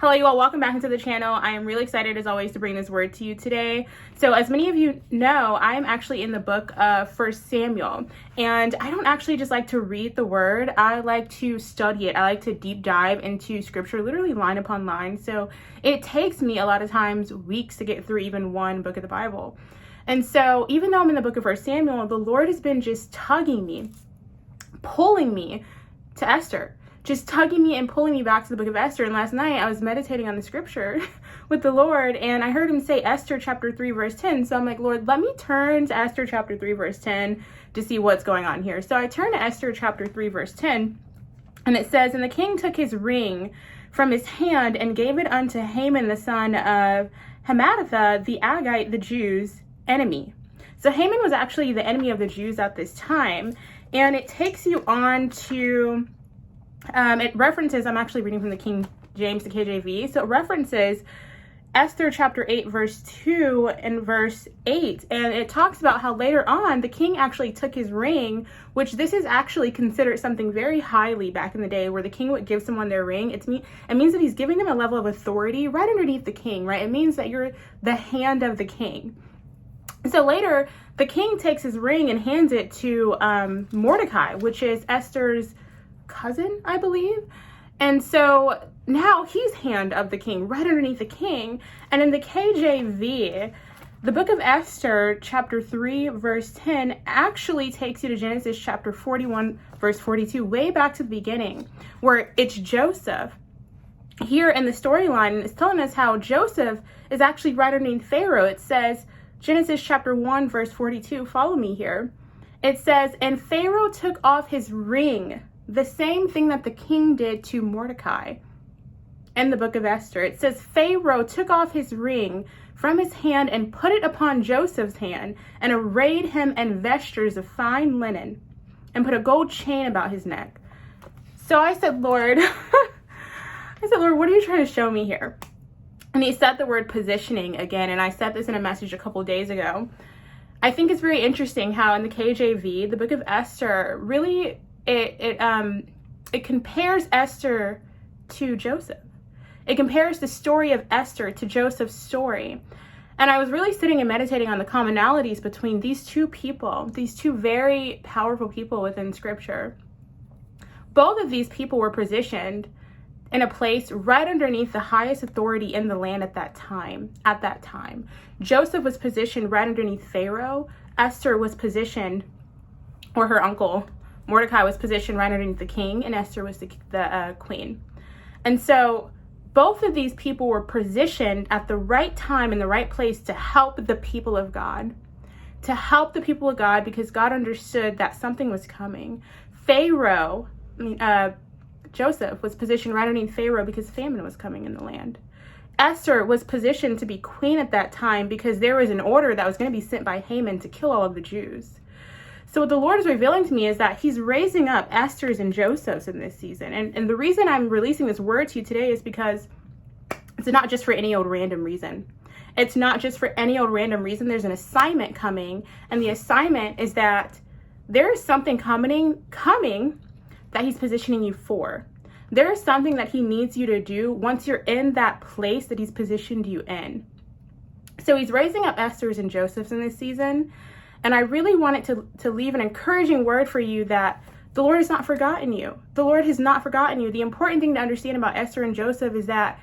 Hello, you all. Welcome back into the channel. I am really excited as always to bring this word to you today. So as many of you know, I am actually in the book of 1 Samuel, and I don't actually just like to read the word. I like to study it. I like to deep dive into scripture, literally line upon line. So it takes me a lot of times weeks to get through even one book of the Bible. And so even though I'm in the book of 1 Samuel, the Lord has been just tugging me, pulling me to Esther. Just tugging me and pulling me back to the book of Esther. And last night I was meditating on the scripture with the Lord, and I heard him say Esther chapter 3 verse 10. So I'm like, Lord, let me turn to Esther chapter 3 verse 10 to see what's going on here. So I turn to Esther chapter 3 verse 10, and it says, "And the king took his ring from his hand and gave it unto Haman the son of Hammedatha the Agagite, the Jews' enemy." So Haman was actually the enemy of the Jews at this time, and it takes you on to it references, I'm actually reading from the King James, the KJV, so it references Esther chapter 8 verse 2 and verse 8, and it talks about how later on the king actually took his ring, which this is actually considered something very highly back in the day, where the king would give someone their ring. It means that he's giving them a level of authority right underneath the king, right? It means that you're the hand of the king. So later, the king takes his ring and hands it to Mordecai, which is Esther's cousin, I believe. And so now he's hand of the king, right underneath the king. And in the KJV, the book of Esther chapter 3 verse 10 actually takes you to Genesis chapter 41 verse 42, way back to the beginning, where it's Joseph here in the storyline. It's telling us how Joseph is actually right underneath Pharaoh. It says, Genesis chapter 1 verse 42, follow me here. It says, "And Pharaoh took off his ring," the same thing that the king did to Mordecai in the book of Esther. It says, "Pharaoh took off his ring from his hand and put it upon Joseph's hand, and arrayed him in vestures of fine linen, and put a gold chain about his neck." So I said, Lord, Lord, what are you trying to show me here? And he said the word positioning again, and I said this in a message a couple days ago. I think it's very interesting how in the KJV, the book of Esther really it compares Esther to Joseph. It compares the story of Esther to Joseph's story. And I was really sitting and meditating on the commonalities between these two people, these two very powerful people within scripture. Both of these people were positioned in a place right underneath the highest authority in the land at that time. Joseph was positioned right underneath Pharaoh. Esther was positioned, or her uncle Mordecai was positioned right underneath the king, and Esther was the queen. And so both of these people were positioned at the right time in the right place to help the people of God. Because God understood that something was coming. Joseph was positioned right underneath Pharaoh because famine was coming in the land. Esther was positioned to be queen at that time because there was an order that was going to be sent by Haman to kill all of the Jews. So what the Lord is revealing to me is that he's raising up Esther's and Joseph's in this season. And the reason I'm releasing this word to you today is because it's not just for any old random reason. There's an assignment coming, and the assignment is that there is something coming that he's positioning you for. There is something that he needs you to do once you're in that place that he's positioned you in. So he's raising up Esther's and Joseph's in this season. And I really wanted to leave an encouraging word for you that the Lord has not forgotten you. The Lord has not forgotten you. The important thing to understand about Esther and Joseph is that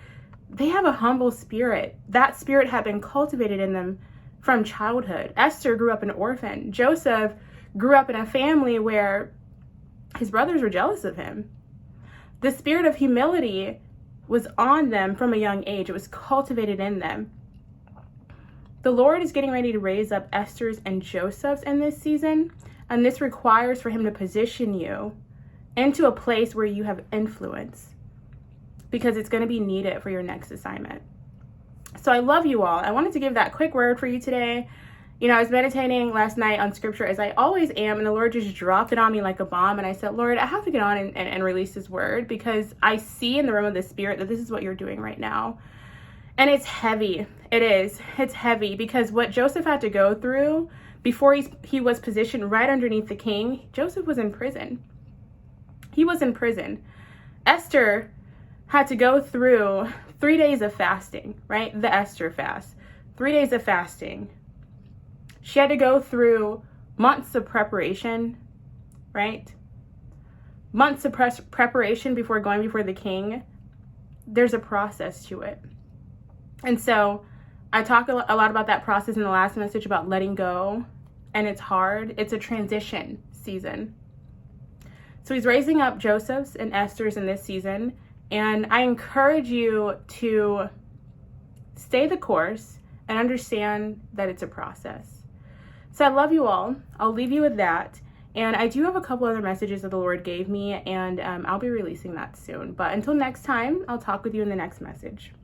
they have a humble spirit. That spirit had been cultivated in them from childhood. Esther grew up an orphan. Joseph grew up in a family where his brothers were jealous of him. The spirit of humility was on them from a young age. It was cultivated in them. The Lord is getting ready to raise up Esther's and Joseph's in this season, and this requires for him to position you into a place where you have influence, because it's going to be needed for your next assignment. So I love you all. I wanted to give that quick word for you today. You know, I was meditating last night on scripture, as I always am, and the Lord just dropped it on me like a bomb, and I said, Lord, I have to get on and release this word, because I see in the realm of the spirit that this is what you're doing right now. And it's heavy. It is. It's heavy, because what Joseph had to go through before he was positioned right underneath the king, Joseph was in prison. He was in prison. Esther had to go through 3 days of fasting, right? The Esther fast. 3 days of fasting. She had to go through months of preparation, right? Months of preparation before going before the king. There's a process to it. And so I talk a lot about that process in the last message about letting go. And it's hard. It's a transition season. So he's raising up Joseph's and Esther's in this season. And I encourage you to stay the course and understand that it's a process. So I love you all. I'll leave you with that. And I do have a couple other messages that the Lord gave me, and I'll be releasing that soon. But until next time, I'll talk with you in the next message.